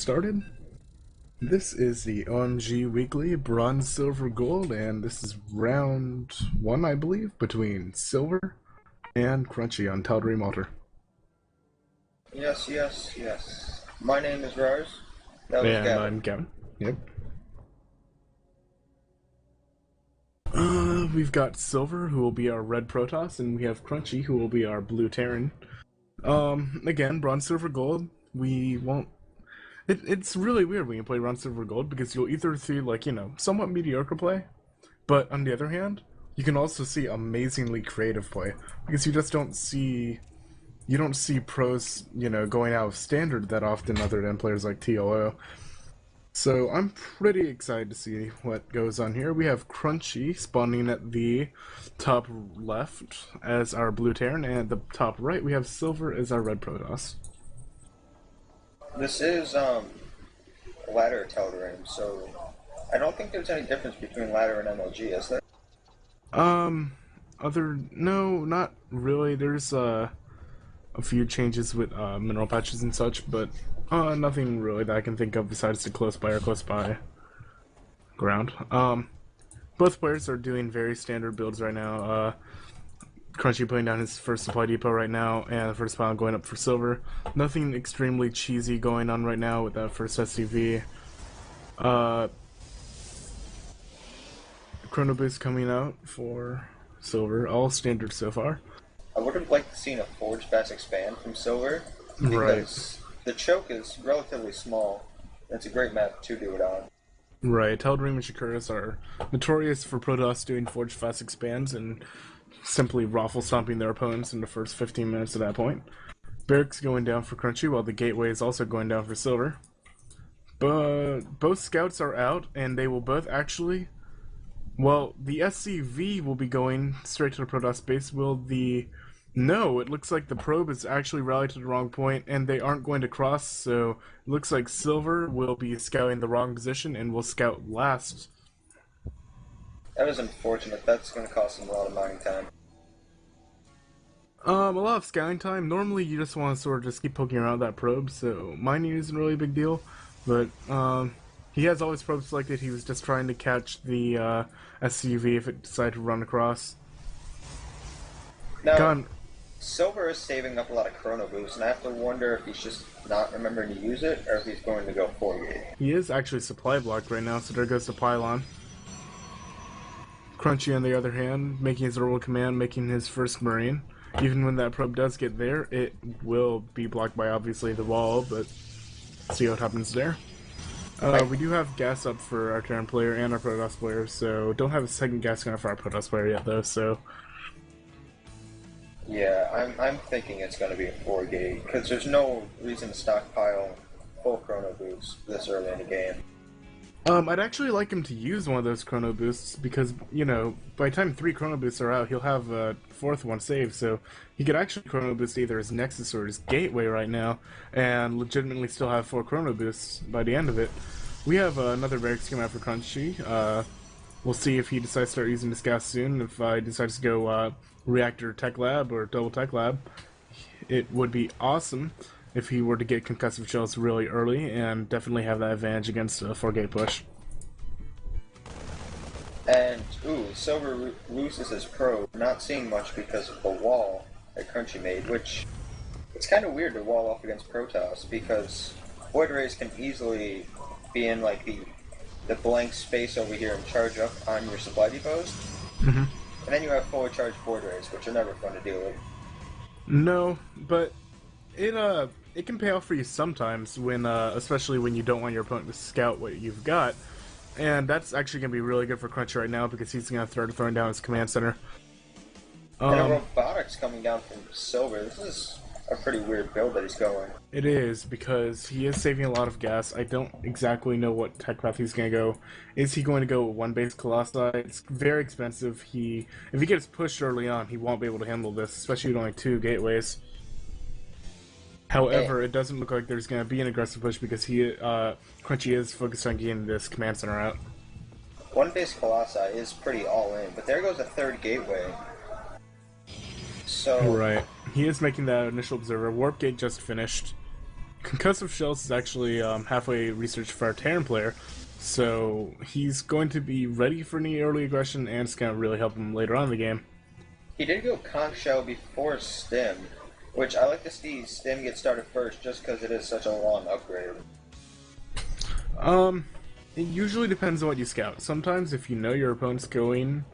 started. This is the OMG Weekly Bronze, Silver, Gold, and this is round 1, I believe, between Sylvir and Krunchy on Tal'Darim Altar. Yes. My name is Rose. That was And Gavin. I'm Gavin. Yep. We've got Sylvir, who will be our red Protoss, and we have Krunchy, who will be our blue Terran. Again, Bronze, Silver, Gold, we won't... It's really weird when you play Bronze, Silver, Gold, because you'll either see, somewhat mediocre play, but on the other hand, you can also see amazingly creative play, because you just don't see... You don't see pros, going out of standard that often other than players like TLO. So I'm pretty excited to see what goes on here. We have Krunchy spawning at the top left as our blue Terran, and at the top right we have Sylvir as our red Protoss. This is ladder Tal'Darim, so I don't think there's any difference between ladder and MLG, is there? No, not really. There's a few changes with mineral patches and such, but nothing really that I can think of besides the close by ground. Both players are doing very standard builds right now. Krunchy putting down his first supply depot right now, and the first pile going up for Sylvir. Nothing extremely cheesy going on right now with that first SCV. Chrono Boost coming out for Sylvir, all standard so far. I would have liked to seen a Forge Fast expand from Sylvir, because Right. the choke is relatively small, and it's a great map to do it on. Right, Tal'Darim and Shakuras are notorious for Protoss doing Forge Fast expands and simply raffle stomping their opponents in the first 15 minutes at that point. Barracks going down for Krunchy, while the Gateway is also going down for Sylvir. But both scouts are out, and they will both actually... Well, the SCV will be going straight to the Protoss base. No, it looks like the probe is actually rallied to the wrong point, and they aren't going to cross, so it looks like Sylvir will be scouting the wrong position and will scout last. That is unfortunate. That's going to cost them a lot of mining time. A lot of scouting time. Normally, you just want to sort of just keep poking around that probe, so mining isn't really a big deal. But he has all his probes selected. He was just trying to catch the SCV if it decided to run across. Now, Sylvir is saving up a lot of Chrono Boost, and I have to wonder if he's just not remembering to use it, or if he's going to go 48. He is actually supply blocked right now, so there goes the pylon. Krunchy, on the other hand, making his orbital command, making his first Marine. Even when that probe does get there, it will be blocked by, obviously, the wall, but see what happens there. We do have gas up for our Terran player and our Protoss player, so don't have a second gas gun for our Protoss player yet, though, so... Yeah, I'm thinking it's going to be a 4-gate, because there's no reason to stockpile full Chrono Boost this early in the game. I'd actually like him to use one of those Chrono Boosts, because, by the time 3 Chrono Boosts are out, he'll have a 4th one saved, so he could actually Chrono Boost either his Nexus or his Gateway right now, and legitimately still have 4 Chrono Boosts by the end of it. We have another barracks coming out for Krunchy. We'll see if he decides to start using this gas soon. If he decides to go Reactor Tech Lab or Double Tech Lab, it would be awesome if he were to get concussive shells really early and definitely have that advantage against a 4-gate push. And, Sylvir loses his probe, not seeing much because of the wall that Krunchy made, which it's kind of weird to wall off against Protoss, because Void Rays can easily be in, the blank space over here and charge up on your supply depots. Mm-hmm. And then you have fully charged Void Rays, which are never fun to deal with. No, but it can pay off for you sometimes, when especially when you don't want your opponent to scout what you've got. And that's actually going to be really good for Krunchy right now, because he's going to start throwing down his command center. And a robotics coming down from Sylvir. This is a pretty weird build that he's going. It is, because he is saving a lot of gas. I don't exactly know what tech path he's going to go. Is he going to go one base Colossi? It's very expensive. If he gets pushed early on, he won't be able to handle this, especially with only 2 gateways. However, it doesn't look like there's going to be an aggressive push, because Krunchy is focused on getting this command center out. One base Colossi is pretty all in, but there goes a 3rd gateway. So Right. He is making that initial observer. Warp gate just finished. Concussive Shells is actually halfway researched for our Terran player, so he's going to be ready for any early aggression, and it's going to really help him later on in the game. He did go Conch Shell before Stim, which I like to see Stim get started first just because it is such a long upgrade. It usually depends on what you scout. Sometimes if you know your opponent's going,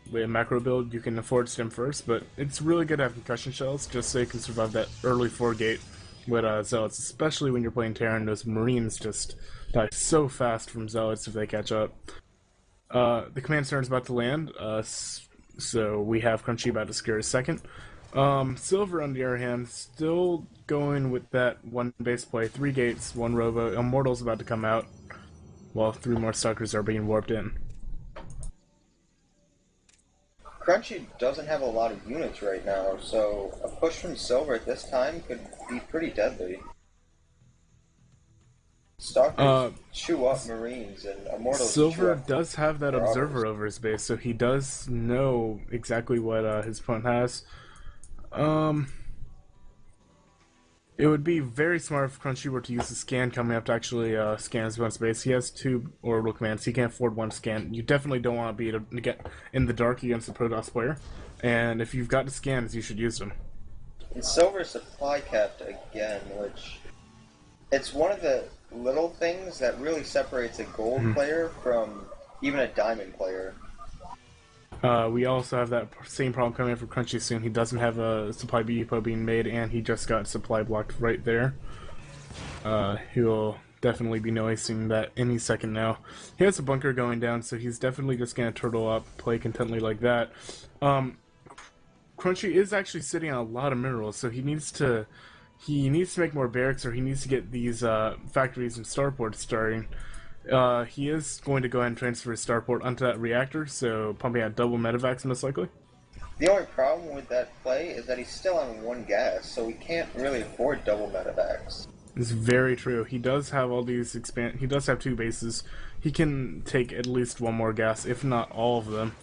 with a macro build, you can afford Stim first, but it's really good to have concussion shells just so you can survive that early 4-gate with Zealots, especially when you're playing Terran. Those Marines just die so fast from Zealots if they catch up. The command center is about to land, so we have Krunchy about to scare his second. Sylvir, on the other hand, still going with that one base play, 3 gates, 1 robo. Immortal's about to come out, while 3 more Stalkers are being warped in. Krunchy doesn't have a lot of units right now, so a push from Sylvir at this time could be pretty deadly. Stalkers chew up Marines, and Immortals Sylvir does have that Observer over his base, so he does know exactly what his opponent has. It would be very smart if Krunchy were to use the scan coming up to actually scan his opponent's base. He has 2 orbital commands. He can't afford 1 scan. You definitely don't want to be able to get in the dark against the Protoss player. And if you've got the scans, you should use them. And Sylvir supply capped again, which... it's one of the little things that really separates a gold player from even a diamond player. We also have that same problem coming in for Krunchy soon. He doesn't have a supply depot being made, and he just got supply blocked right there. He'll definitely be noticing that any second now. He has a bunker going down, so he's definitely just going to turtle up, play contently like that. Krunchy is actually sitting on a lot of minerals, so he needs to make more barracks, or he needs to get these factories and starports starting. He is going to go ahead and transfer his starport onto that reactor, so pumping out double medevacs most likely. The only problem with that play is that he's still on 1 gas, so he can't really afford double medevacs. It's very true. He does have all these he does have 2 bases. He can take at least 1 more gas, if not all of them,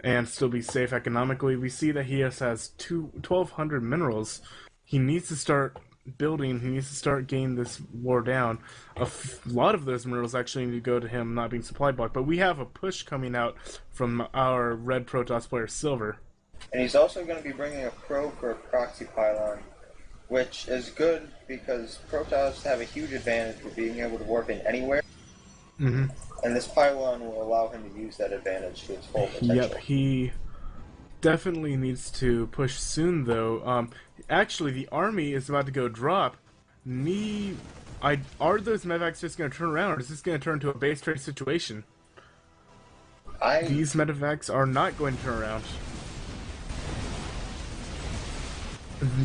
and still be safe economically. We see that he has 1,200 minerals. He needs to start building, he needs to start getting this war down. A lot of those minerals actually need to go to him not being supply blocked, but we have a push coming out from our red Protoss player Sylvir. And he's also going to be bringing a probe for a proxy pylon, which is good because Protoss have a huge advantage for being able to warp in anywhere. And this pylon will allow him to use that advantage to its full potential. Yep, he definitely needs to push soon, though. Actually, the army is about to go drop. Are those medevacs just going to turn around, or is this going to turn into a base trade situation? These medevacs are not going to turn around.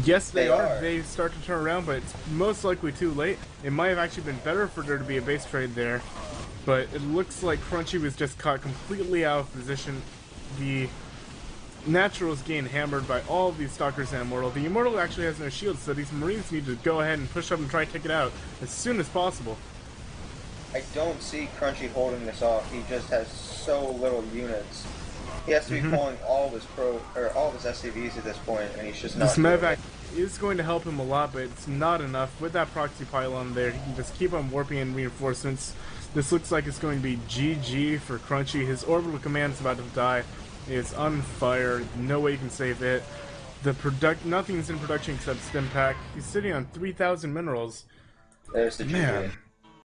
Yes, they are. They start to turn around, but it's most likely too late. It might have actually been better for there to be a base trade there, but it looks like Krunchy was just caught completely out of position. The Natural's getting hammered by all of these Stalkers and Immortal. The Immortal actually has no shield, so these Marines need to go ahead and push up and try to take it out as soon as possible. I don't see Krunchy holding this off. He just has so little units. He has to be pulling all of his SCVs at this point, and he's just not. This medevac is going to help him a lot, but it's not enough. With that proxy pylon there, he can just keep on warping in reinforcements. This looks like it's going to be GG for Krunchy. His orbital command is about to die. It's on fire. No way you can save it. Nothing's in production except Stim Pack. He's sitting on 3,000 minerals. There's the GG. Man.